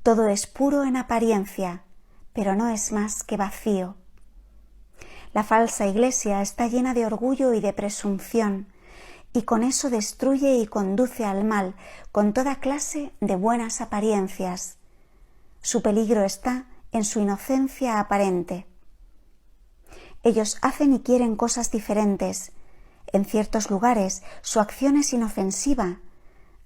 Speaker 1: Todo es puro en apariencia, pero no es más que vacío. La falsa iglesia está llena de orgullo y de presunción, y con eso destruye y conduce al mal con toda clase de buenas apariencias. Su peligro está en su inocencia aparente. Ellos hacen y quieren cosas diferentes. En ciertos lugares su acción es inofensiva.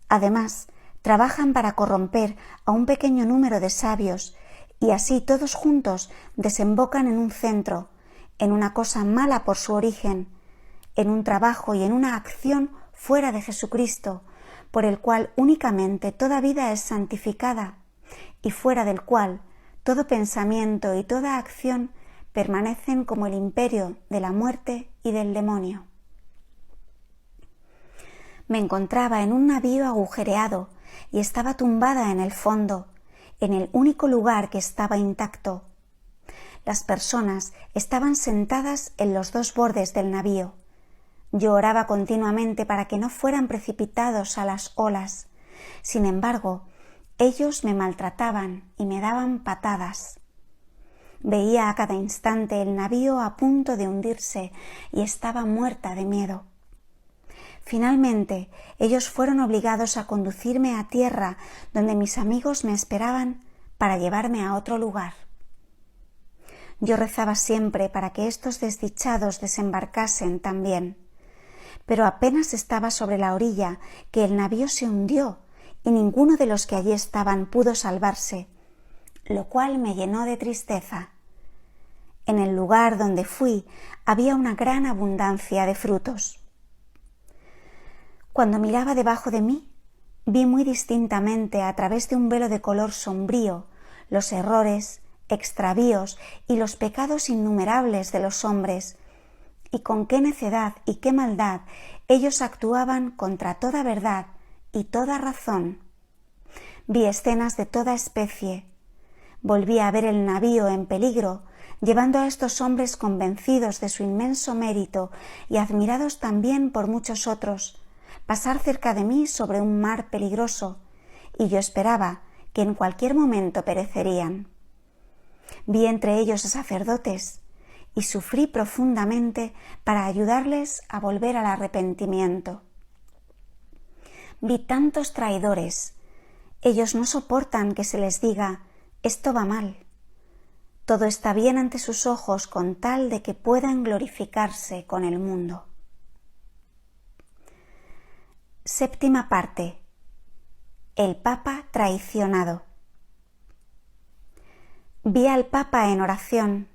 Speaker 1: Además, trabajan para corromper a un pequeño número de sabios, y así todos juntos desembocan en un centro, en una cosa mala por su origen, en un trabajo y en una acción fuera de Jesucristo, por el cual únicamente toda vida es santificada, y fuera del cual todo pensamiento y toda acción permanecen como el imperio de la muerte y del demonio. Me encontraba en un navío agujereado y estaba tumbada en el fondo, en el único lugar que estaba intacto. Las personas estaban sentadas en los 2 bordes del navío. Yo oraba continuamente para que no fueran precipitados a las olas. Sin embargo, ellos me maltrataban y me daban patadas. Veía a cada instante el navío a punto de hundirse y estaba muerta de miedo. Finalmente, ellos fueron obligados a conducirme a tierra, donde mis amigos me esperaban para llevarme a otro lugar. Yo rezaba siempre para que estos desdichados desembarcasen también, pero apenas estaba sobre la orilla que el navío se hundió y ninguno de los que allí estaban pudo salvarse, lo cual me llenó de tristeza. En el lugar donde fui había una gran abundancia de frutos. Cuando miraba debajo de mí, vi muy distintamente a través de un velo de color sombrío los errores, extravíos y los pecados innumerables de los hombres, y con qué necedad y qué maldad ellos actuaban contra toda verdad y toda razón. Vi escenas de toda especie. Volví a ver el navío en peligro, llevando a estos hombres convencidos de su inmenso mérito y admirados también por muchos otros, pasar cerca de mí sobre un mar peligroso, y yo esperaba que en cualquier momento perecerían. Vi entre ellos a sacerdotes y sufrí profundamente para ayudarles a volver al arrepentimiento. Vi tantos traidores. Ellos no soportan que se les diga: esto va mal. Todo está bien ante sus ojos con tal de que puedan glorificarse con el mundo. Séptima parte. El Papa traicionado. Vi al Papa en oración.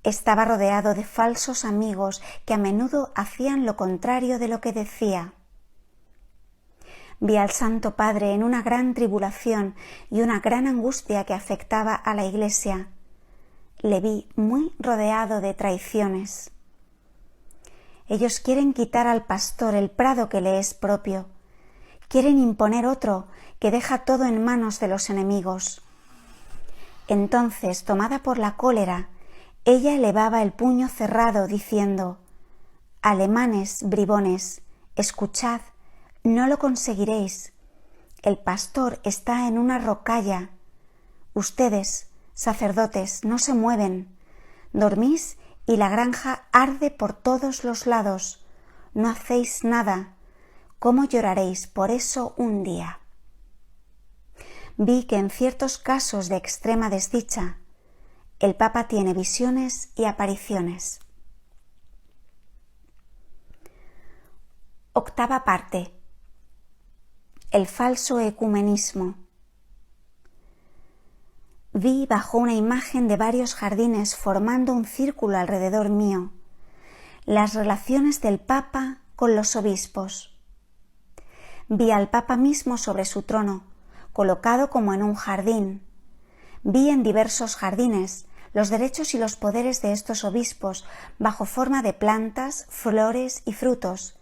Speaker 1: Estaba rodeado de falsos amigos que a menudo hacían lo contrario de lo que decía. Vi al Santo Padre en una gran tribulación y una gran angustia que afectaba a la Iglesia. Le vi muy rodeado de traiciones. Ellos quieren quitar al pastor el prado que le es propio. Quieren imponer otro que deja todo en manos de los enemigos. Entonces, tomada por la cólera, ella elevaba el puño cerrado diciendo: «Alemanes, bribones, escuchad, no lo conseguiréis. El pastor está en una rocalla. Ustedes, sacerdotes, no se mueven. Dormís y la granja arde por todos los lados. No hacéis nada. ¿Cómo lloraréis por eso un día?» Vi que en ciertos casos de extrema desdicha, el Papa tiene visiones y apariciones. Octava parte. El falso ecumenismo. Vi bajo una imagen de varios jardines formando un círculo alrededor mío, las relaciones del Papa con los obispos. Vi al Papa mismo sobre su trono, colocado como en un jardín. Vi en diversos jardines los derechos y los poderes de estos obispos bajo forma de plantas, flores y frutos,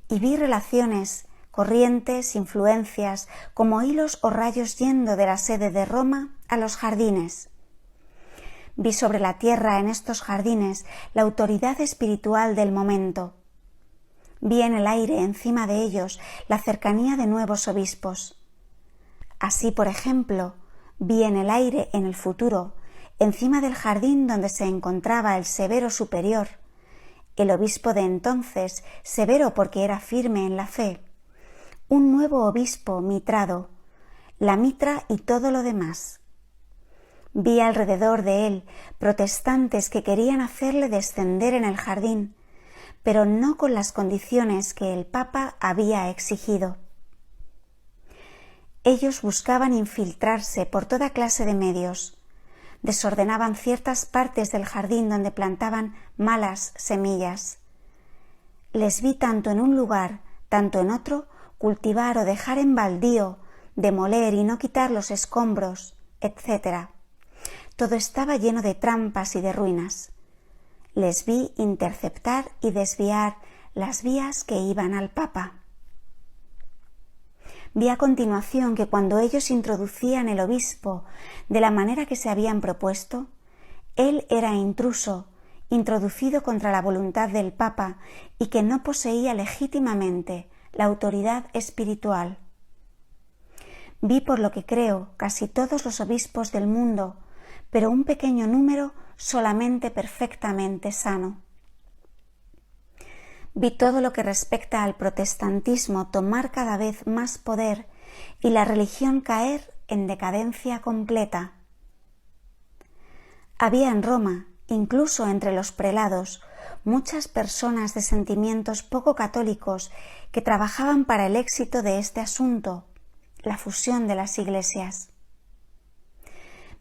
Speaker 1: y vi relaciones, corrientes, influencias, como hilos o rayos yendo de la sede de Roma a los jardines. Vi sobre la tierra en estos jardines la autoridad espiritual del momento. Vi en el aire encima de ellos la cercanía de nuevos obispos. Así, por ejemplo, vi en el aire en el futuro, encima del jardín donde se encontraba el severo superior, el obispo de entonces, severo porque era firme en la fe, un nuevo obispo mitrado, la mitra y todo lo demás. Vi alrededor de él protestantes que querían hacerle descender en el jardín, pero no con las condiciones que el Papa había exigido. Ellos buscaban infiltrarse por toda clase de medios. Desordenaban ciertas partes del jardín donde plantaban malas semillas. Les vi tanto en un lugar, tanto en otro, cultivar o dejar en baldío, demoler y no quitar los escombros, etc. Todo estaba lleno de trampas y de ruinas. Les vi interceptar y desviar las vías que iban al Papa. Vi a continuación que cuando ellos introducían el obispo de la manera que se habían propuesto, él era intruso, introducido contra la voluntad del Papa y que no poseía legítimamente la autoridad espiritual. Vi, por lo que creo, casi todos los obispos del mundo pero un pequeño número solamente perfectamente sano. Vi todo lo que respecta al protestantismo tomar cada vez más poder y la religión caer en decadencia completa. Había en Roma, incluso entre los prelados, muchas personas de sentimientos poco católicos que trabajaban para el éxito de este asunto, la fusión de las iglesias.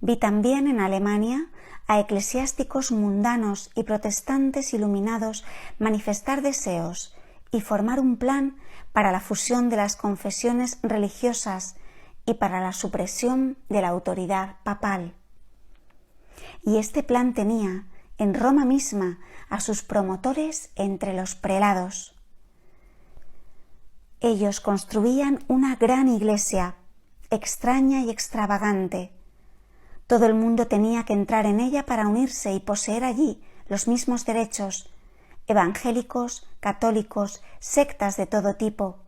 Speaker 1: Vi también en Alemania a eclesiásticos mundanos y protestantes iluminados manifestar deseos y formar un plan para la fusión de las confesiones religiosas y para la supresión de la autoridad papal. Y este plan tenía en Roma misma a sus promotores entre los prelados. Ellos construían una gran iglesia, extraña y extravagante. Todo el mundo tenía que entrar en ella para unirse y poseer allí los mismos derechos, evangélicos, católicos, sectas de todo tipo,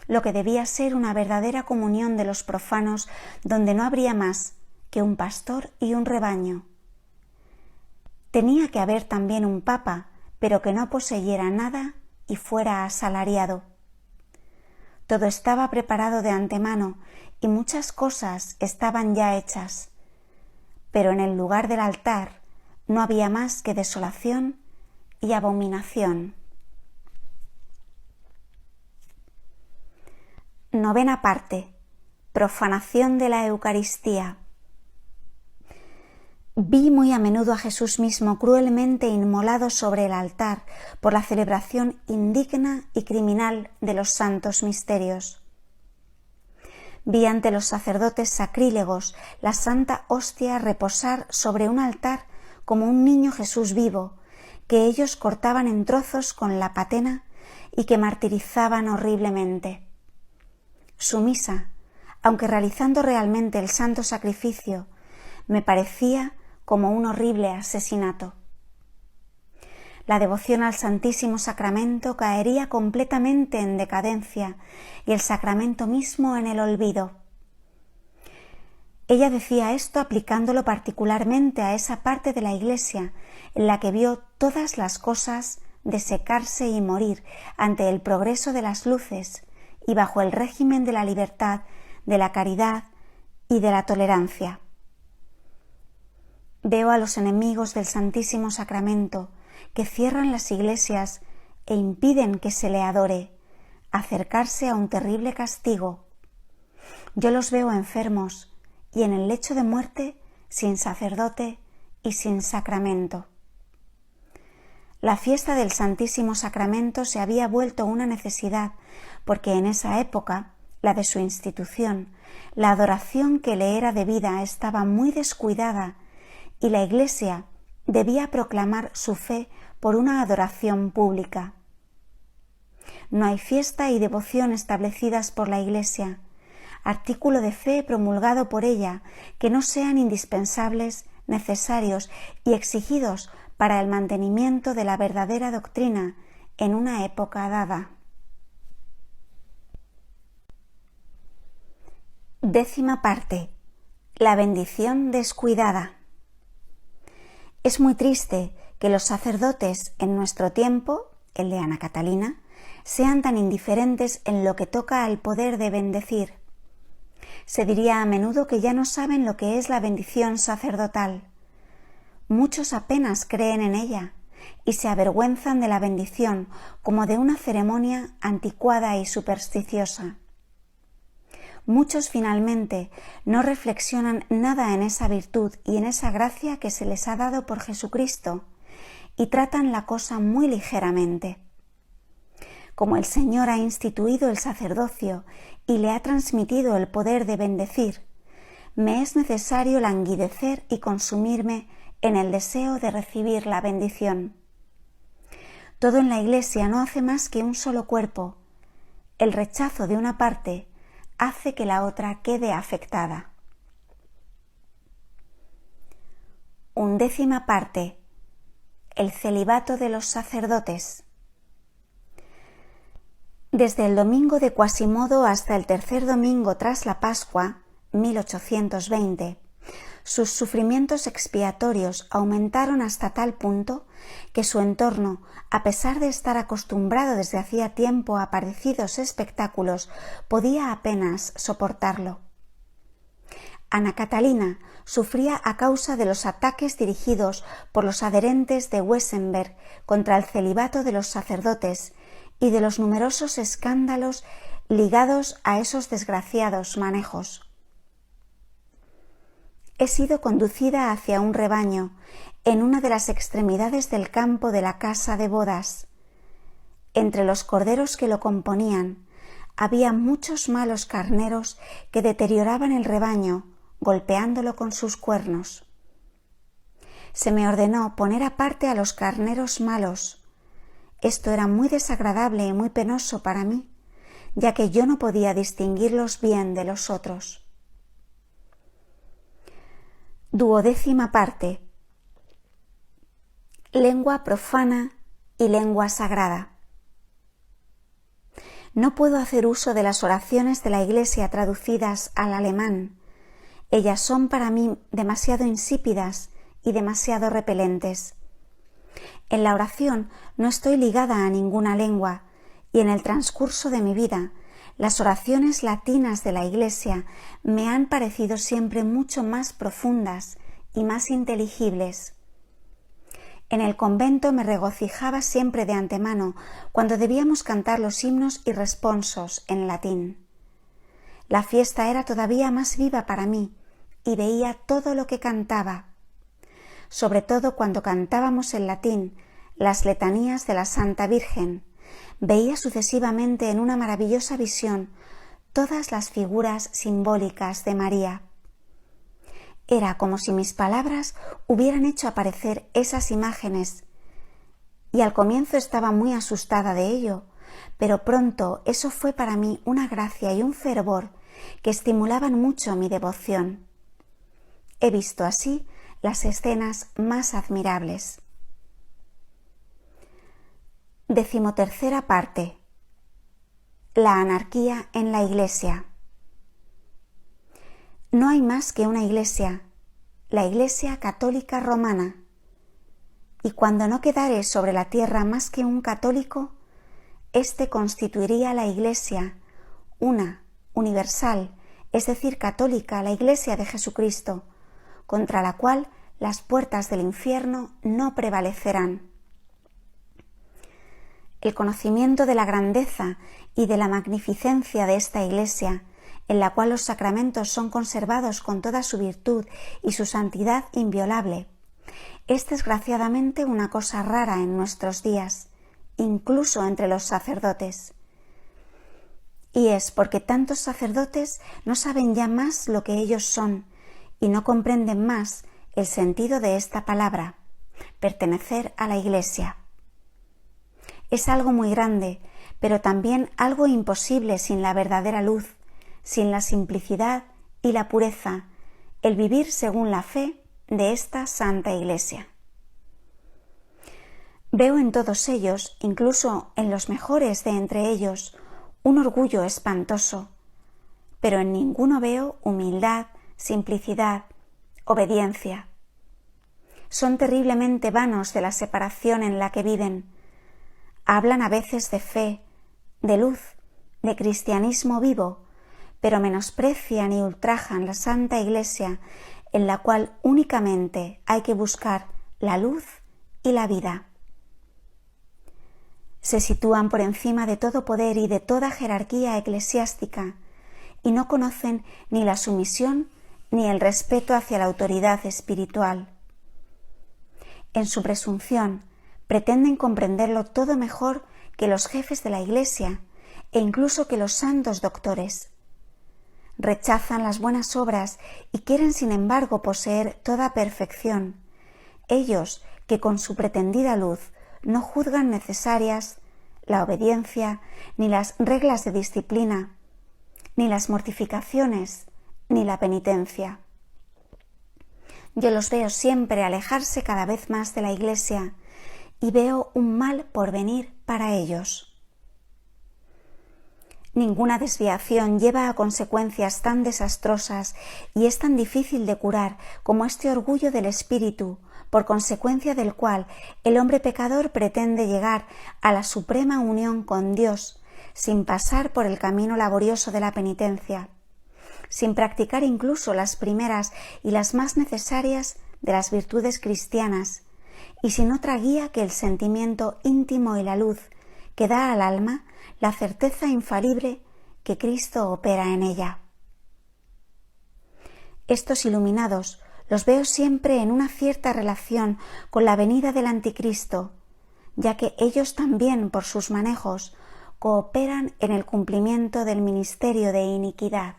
Speaker 1: lo que debía ser una verdadera comunión de los profanos donde no habría más que un pastor y un rebaño. Tenía que haber también un papa, pero que no poseyera nada y fuera asalariado. Todo estaba preparado de antemano y muchas cosas estaban ya hechas, pero en el lugar del altar no había más que desolación y abominación. Novena parte. Profanación de la Eucaristía. Vi muy a menudo a Jesús mismo cruelmente inmolado sobre el altar por la celebración indigna y criminal de los santos misterios. Vi ante los sacerdotes sacrílegos la santa hostia reposar sobre un altar como un niño Jesús vivo, que ellos cortaban en trozos con la patena y que martirizaban horriblemente. Su misa, aunque realizando realmente el santo sacrificio, me parecía como un horrible asesinato. La devoción al Santísimo Sacramento caería completamente en decadencia y el sacramento mismo en el olvido. Ella decía esto aplicándolo particularmente a esa parte de la Iglesia en la que vio todas las cosas desecarse y morir ante el progreso de las luces y bajo el régimen de la libertad, de la caridad y de la tolerancia. Veo a los enemigos del Santísimo Sacramento que cierran las iglesias e impiden que se le adore, acercarse a un terrible castigo. Yo los veo enfermos y en el lecho de muerte sin sacerdote y sin sacramento. La fiesta del Santísimo Sacramento se había vuelto una necesidad porque en esa época, la de su institución, la adoración que le era debida estaba muy descuidada y la Iglesia debía proclamar su fe por una adoración pública. No hay fiesta y devoción establecidas por la Iglesia, artículo de fe promulgado por ella, que no sean indispensables, necesarios y exigidos para el mantenimiento de la verdadera doctrina en una época dada. Décima parte. La bendición descuidada. Es muy triste que los sacerdotes en nuestro tiempo, el de Ana Catalina, sean tan indiferentes en lo que toca al poder de bendecir. Se diría a menudo que ya no saben lo que es la bendición sacerdotal. Muchos apenas creen en ella y se avergüenzan de la bendición como de una ceremonia anticuada y supersticiosa. Muchos finalmente no reflexionan nada en esa virtud y en esa gracia que se les ha dado por Jesucristo y tratan la cosa muy ligeramente. Como el Señor ha instituido el sacerdocio y le ha transmitido el poder de bendecir, me es necesario languidecer y consumirme en el deseo de recibir la bendición. Todo en la Iglesia no hace más que un solo cuerpo. El rechazo de una parte hace que la otra quede afectada. 11ª parte. El celibato de los sacerdotes. Desde el domingo de Quasimodo hasta el tercer domingo tras la Pascua, 1820, Sus sufrimientos expiatorios aumentaron hasta tal punto que su entorno, a pesar de estar acostumbrado desde hacía tiempo a parecidos espectáculos, podía apenas soportarlo. Ana Catalina sufría a causa de los ataques dirigidos por los adherentes de Wessenberg contra el celibato de los sacerdotes y de los numerosos escándalos ligados a esos desgraciados manejos. He sido conducida hacia un rebaño en una de las extremidades del campo de la casa de bodas. Entre los corderos que lo componían había muchos malos carneros que deterioraban el rebaño, golpeándolo con sus cuernos. Se me ordenó poner aparte a los carneros malos. Esto era muy desagradable y muy penoso para mí, ya que yo no podía distinguirlos bien de los otros. 12ª parte. Lengua profana y lengua sagrada. No puedo hacer uso de las oraciones de la Iglesia traducidas al alemán. Ellas son para mí demasiado insípidas y demasiado repelentes. En la oración no estoy ligada a ninguna lengua, y en el transcurso de mi vida las oraciones latinas de la Iglesia me han parecido siempre mucho más profundas y más inteligibles. En el convento me regocijaba siempre de antemano cuando debíamos cantar los himnos y responsos en latín. La fiesta era todavía más viva para mí y veía todo lo que cantaba, sobre todo cuando cantábamos en latín las letanías de la Santa Virgen. Veía sucesivamente en una maravillosa visión todas las figuras simbólicas de María. Era como si mis palabras hubieran hecho aparecer esas imágenes, y al comienzo estaba muy asustada de ello, pero pronto eso fue para mí una gracia y un fervor que estimulaban mucho mi devoción. He visto así las escenas más admirables. 13ª parte. La anarquía en la Iglesia. No hay más que una Iglesia, la Iglesia Católica Romana, y cuando no quedare sobre la tierra más que un católico, éste constituiría la Iglesia, una, universal, es decir, católica, la Iglesia de Jesucristo, contra la cual las puertas del infierno no prevalecerán. El conocimiento de la grandeza y de la magnificencia de esta Iglesia, en la cual los sacramentos son conservados con toda su virtud y su santidad inviolable, es desgraciadamente una cosa rara en nuestros días, incluso entre los sacerdotes. Y es porque tantos sacerdotes no saben ya más lo que ellos son y no comprenden más el sentido de esta palabra, pertenecer a la Iglesia. Es algo muy grande, pero también algo imposible sin la verdadera luz, sin la simplicidad y la pureza, el vivir según la fe de esta Santa Iglesia. Veo en todos ellos, incluso en los mejores de entre ellos, un orgullo espantoso, pero en ninguno veo humildad, simplicidad, obediencia. Son terriblemente vanos de la separación en la que viven. Hablan a veces de fe, de luz, de cristianismo vivo, pero menosprecian y ultrajan la Santa Iglesia, en la cual únicamente hay que buscar la luz y la vida. Se sitúan por encima de todo poder y de toda jerarquía eclesiástica, y no conocen ni la sumisión ni el respeto hacia la autoridad espiritual. En su presunción, pretenden comprenderlo todo mejor que los jefes de la Iglesia e incluso que los santos doctores. Rechazan las buenas obras y quieren sin embargo poseer toda perfección. Ellos que con su pretendida luz no juzgan necesarias la obediencia, ni las reglas de disciplina, ni las mortificaciones, ni la penitencia. Yo los veo siempre alejarse cada vez más de la Iglesia y veo un mal por venir para ellos. Ninguna desviación lleva a consecuencias tan desastrosas y es tan difícil de curar como este orgullo del espíritu, por consecuencia del cual el hombre pecador pretende llegar a la suprema unión con Dios, sin pasar por el camino laborioso de la penitencia, sin practicar incluso las primeras y las más necesarias de las virtudes cristianas, y sin otra guía que el sentimiento íntimo y la luz que da al alma la certeza infalible que Cristo opera en ella. Estos iluminados los veo siempre en una cierta relación con la venida del Anticristo, ya que ellos también, por sus manejos, cooperan en el cumplimiento del ministerio de iniquidad.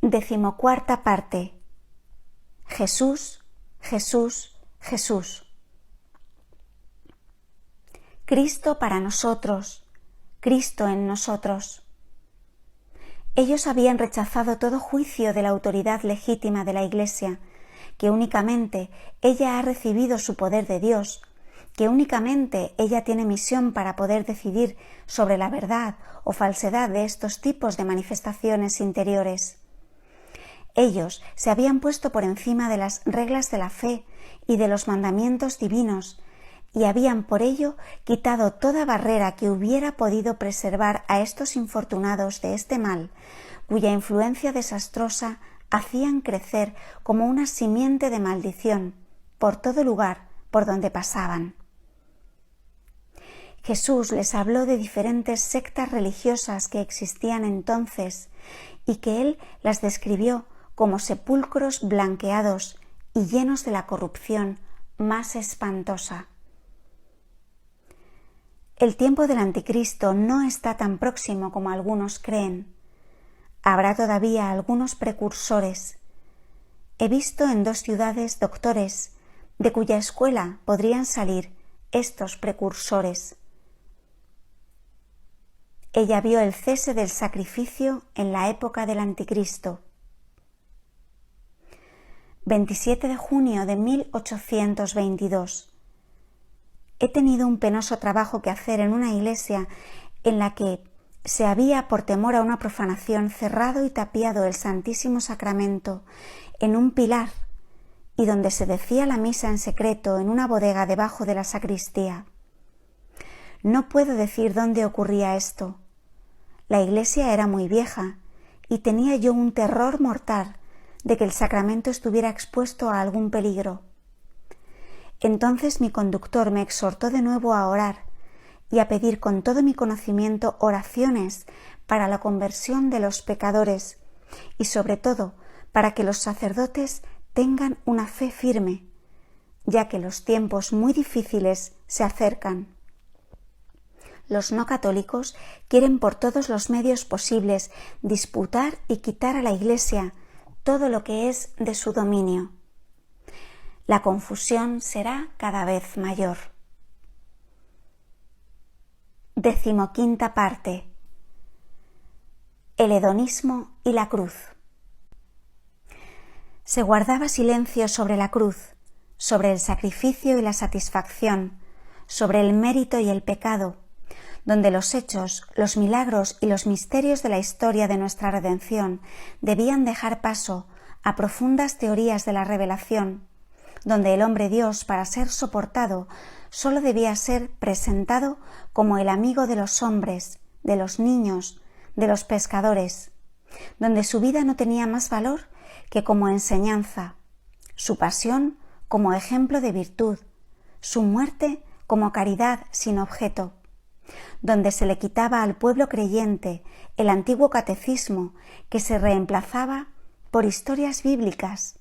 Speaker 1: 14ª parte. Jesús, Jesús, Jesús. Cristo para nosotros, Cristo en nosotros. Ellos habían rechazado todo juicio de la autoridad legítima de la Iglesia, que únicamente ella ha recibido su poder de Dios, que únicamente ella tiene misión para poder decidir sobre la verdad o falsedad de estos tipos de manifestaciones interiores. Ellos se habían puesto por encima de las reglas de la fe y de los mandamientos divinos, y habían por ello quitado toda barrera que hubiera podido preservar a estos infortunados de este mal, cuya influencia desastrosa hacían crecer como una simiente de maldición por todo lugar por donde pasaban. Jesús les habló de diferentes sectas religiosas que existían entonces y que Él las describió como sepulcros blanqueados y llenos de la corrupción más espantosa. El tiempo del Anticristo no está tan próximo como algunos creen. Habrá todavía algunos precursores. He visto en 2 ciudades doctores, de cuya escuela podrían salir estos precursores. Ella vio el cese del sacrificio en la época del Anticristo. 27 de junio de 1822. He tenido un penoso trabajo que hacer en una iglesia en la que se había, por temor a una profanación, cerrado y tapiado el Santísimo Sacramento en un pilar y donde se decía la misa en secreto en una bodega debajo de la sacristía. No puedo decir dónde ocurría esto. La iglesia era muy vieja y tenía yo un terror mortal de que el sacramento estuviera expuesto a algún peligro. Entonces mi conductor me exhortó de nuevo a orar y a pedir con todo mi conocimiento oraciones para la conversión de los pecadores y sobre todo para que los sacerdotes tengan una fe firme, ya que los tiempos muy difíciles se acercan. Los no católicos quieren por todos los medios posibles disputar y quitar a la Iglesia todo lo que es de su dominio. La confusión será cada vez mayor. 15ª parte. El hedonismo y la cruz. Se guardaba silencio sobre la cruz, sobre el sacrificio y la satisfacción, sobre el mérito y el pecado, donde los hechos, los milagros y los misterios de la historia de nuestra redención debían dejar paso a profundas teorías de la revelación, donde el hombre Dios, para ser soportado, sólo debía ser presentado como el amigo de los hombres, de los niños, de los pescadores, donde su vida no tenía más valor que como enseñanza, su pasión como ejemplo de virtud, su muerte como caridad sin objeto, donde se le quitaba al pueblo creyente el antiguo catecismo que se reemplazaba por historias bíblicas,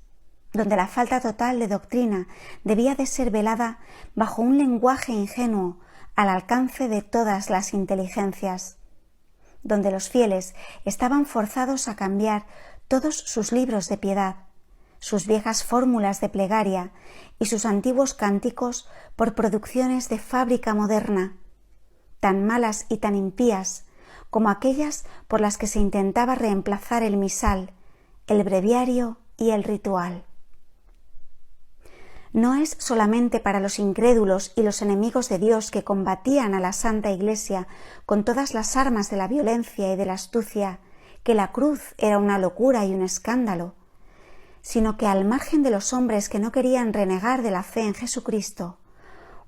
Speaker 1: donde la falta total de doctrina debía de ser velada bajo un lenguaje ingenuo al alcance de todas las inteligencias, donde los fieles estaban forzados a cambiar todos sus libros de piedad, sus viejas fórmulas de plegaria y sus antiguos cánticos por producciones de fábrica moderna, tan malas y tan impías como aquellas por las que se intentaba reemplazar el misal, el breviario y el ritual. no es solamente para los incrédulos y los enemigos de Dios que combatían a la Santa Iglesia con todas las armas de la violencia y de la astucia, que la cruz era una locura y un escándalo, sino que al margen de los hombres que no querían renegar de la fe en Jesucristo,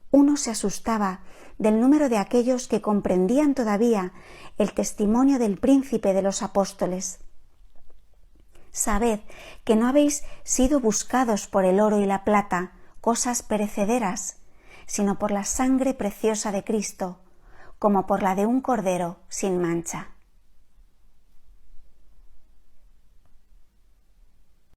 Speaker 1: uno se asustaba del número de aquellos que comprendían todavía el testimonio del príncipe de los apóstoles. Sabed que no habéis sido buscados por el oro y la plata, cosas perecederas, sino por la sangre preciosa de Cristo, como por la de un cordero sin mancha.